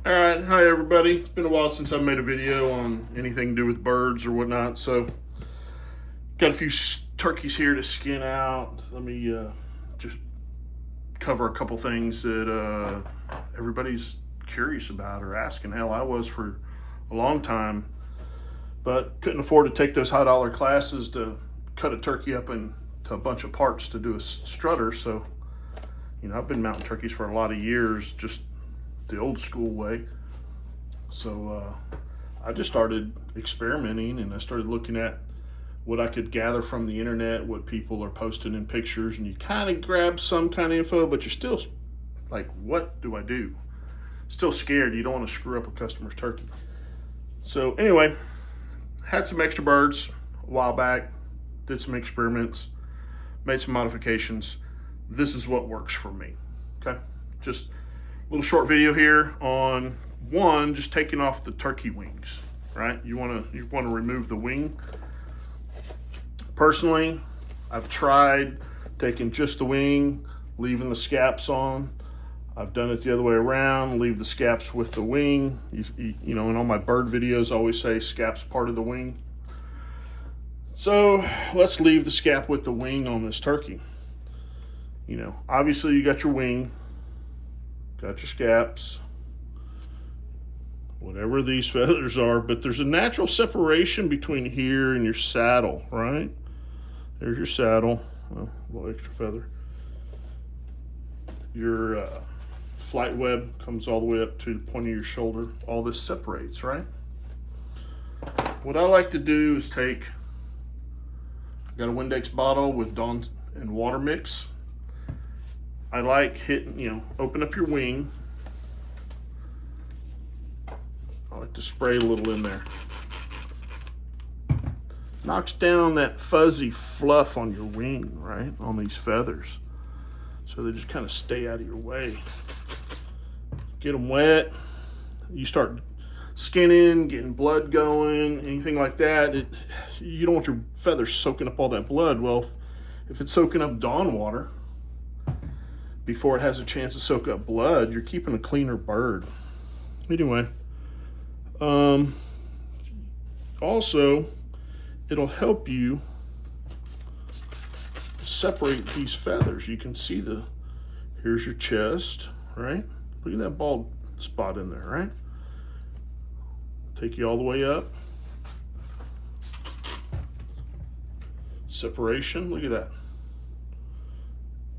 All right, hi everybody. It's been a while since I've made a video on anything to do with birds or whatnot, so got a few turkeys here to skin out. Let me just cover a couple things that everybody's curious about or asking. Hell, I was for a long time, but couldn't afford to take those high dollar classes to cut a turkey up into a bunch of parts to do a strutter. So, I've been mounting turkeys for a lot of years, just the old school way. So I just started experimenting, and I started looking at what I could gather from the internet, what people are posting in pictures, and you kind of grab some kind of info, but you're still like, what do I do? Still scared. You don't want to screw up a customer's turkey. So anyway, had some extra birds a while back, did some experiments, made some modifications. This is what works for me. Okay, just a little short video here on one, just taking off the turkey wings. Right, you want to remove the wing. Personally, I've tried taking just the wing, leaving the scaps on. I've done it the other way around, leave the scaps with the wing. In all my bird videos, I always say scaps part of the wing. So let's leave the scap with the wing on this turkey. Obviously you got your wing, got your scaps, whatever these feathers are, but there's a natural separation between here and your saddle, right? There's your saddle, well, a little extra feather. Your flight web comes all the way up to the point of your shoulder. All this separates, right? What I like to do is I got a Windex bottle with Dawn and water mix. I like hitting, open up your wing. I like to spray a little in there. Knocks down that fuzzy fluff on your wing, right? On these feathers. So they just kind of stay out of your way. Get them wet. You start skinning, getting blood going, anything like that. You don't want your feathers soaking up all that blood. Well, if it's soaking up Dawn water, before it has a chance to soak up blood, you're keeping a cleaner bird. Anyway, also, it'll help you separate these feathers. You can see here's your chest, right? Look at that bald spot in there, right? Take you all the way up. Separation, look at that.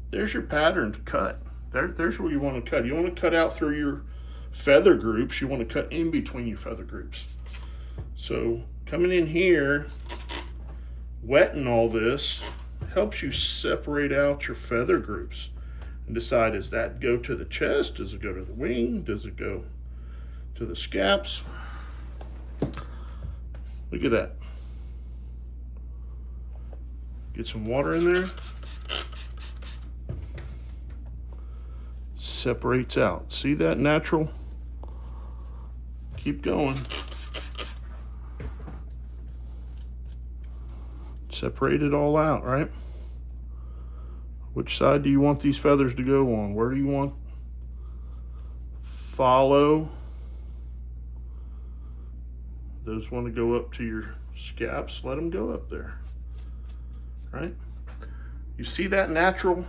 There's your pattern to cut. There's where you want to cut. You want to cut out through your feather groups. You want to cut in between your feather groups. So coming in here, wetting all this, helps you separate out your feather groups and decide, does that go to the chest? Does it go to the wing? Does it go to the scaps? Look at that. Get some water in there. Separates out. See that natural? Keep going. Separate it all out, right? Which side do you want these feathers to go on? Where do you want? Follow. Those want to go up to your scaps. Let them go up there, right? You see that natural?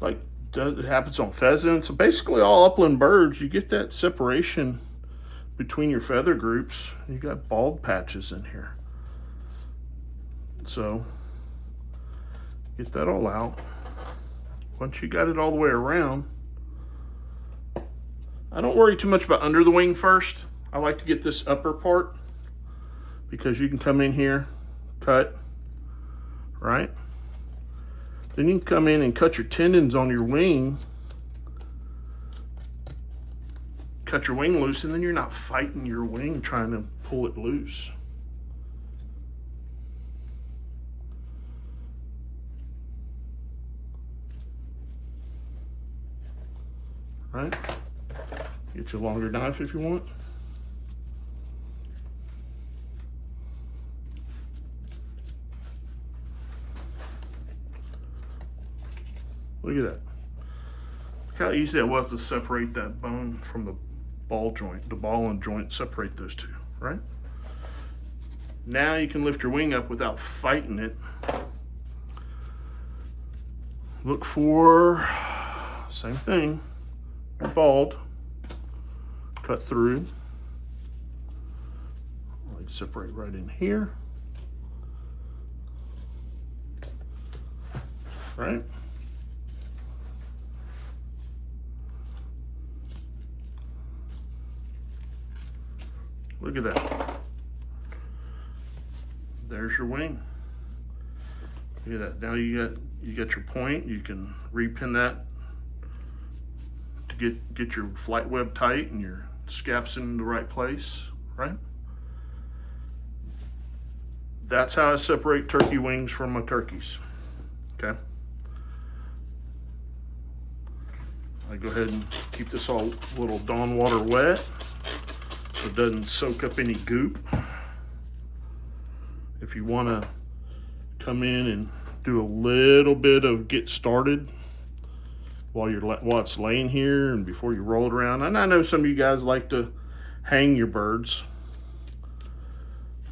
Like, it happens on pheasants. So basically all upland birds, you get that separation between your feather groups. You got bald patches in here. So get that all out. Once you got it all the way around, I don't worry too much about under the wing first. I like to get this upper part because you can come in here, cut, right? Then you can come in and cut your tendons on your wing, cut your wing loose, and then you're not fighting your wing trying to pull it loose. Right? Get your longer knife if you want. Look at that. How easy it was to separate that bone from the ball joint, the ball and joint, separate those two, right? Now you can lift your wing up without fighting it. Look for, same thing, bald, cut through, like separate right in here, right? Look at that. There's your wing. Look at that. Now you got your point. You can repin that to get your flight web tight and your scaps in the right place, right? That's how I separate turkey wings from my turkeys. Okay. I go ahead and keep this all little Dawn water wet so it doesn't soak up any goop. If you want to come in and do a little bit of get started while it's laying here and before you roll it around. And I know some of you guys like to hang your birds.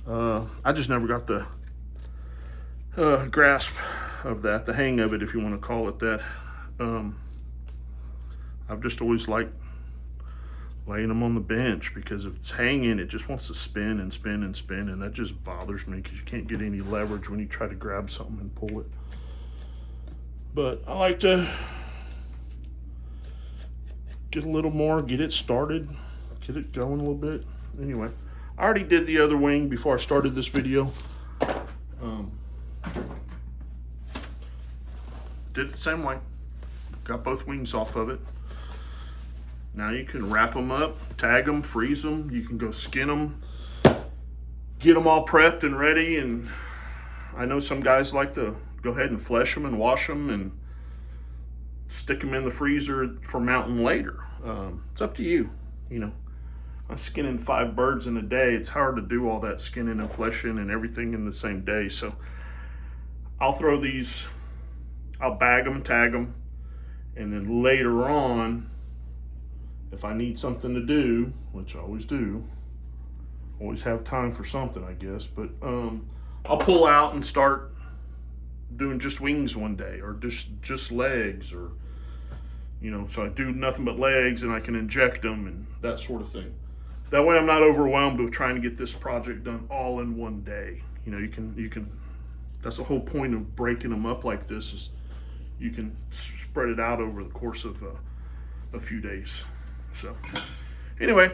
I just never got the grasp of that, the hang of it, if you want to call it that. I've just always liked laying them on the bench, because if it's hanging, it just wants to spin and spin and spin, and that just bothers me because you can't get any leverage when you try to grab something and pull it. But I like to get a little more, get it started, get it going a little bit. Anyway, I already did the other wing before I started this video. Did it the same way. Got both wings off of it. Now you can wrap them up, tag them, freeze them. You can go skin them, get them all prepped and ready. And I know some guys like to go ahead and flesh them and wash them and stick them in the freezer for mounting later. It's up to you. You know, I'm skinning 5 birds in a day. It's hard to do all that skinning and fleshing and everything in the same day. So I'll throw these, I'll bag them, tag them, and then later on, if I need something to do, which I always do, always have time for something, I guess, but I'll pull out and start doing just wings one day, or just legs, or, you know, so I do nothing but legs and I can inject them and that sort of thing. That way I'm not overwhelmed with trying to get this project done all in one day. You know, you can, that's the whole point of breaking them up like this, is you can spread it out over the course of a few days. So anyway,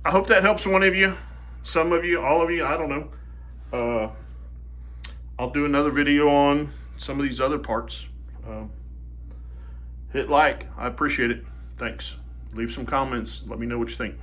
I hope that helps one of you, some of you, all of you, I don't know. I'll do another video on some of these other parts. Hit like, I appreciate it. Thanks. Leave some comments. Let me know what you think.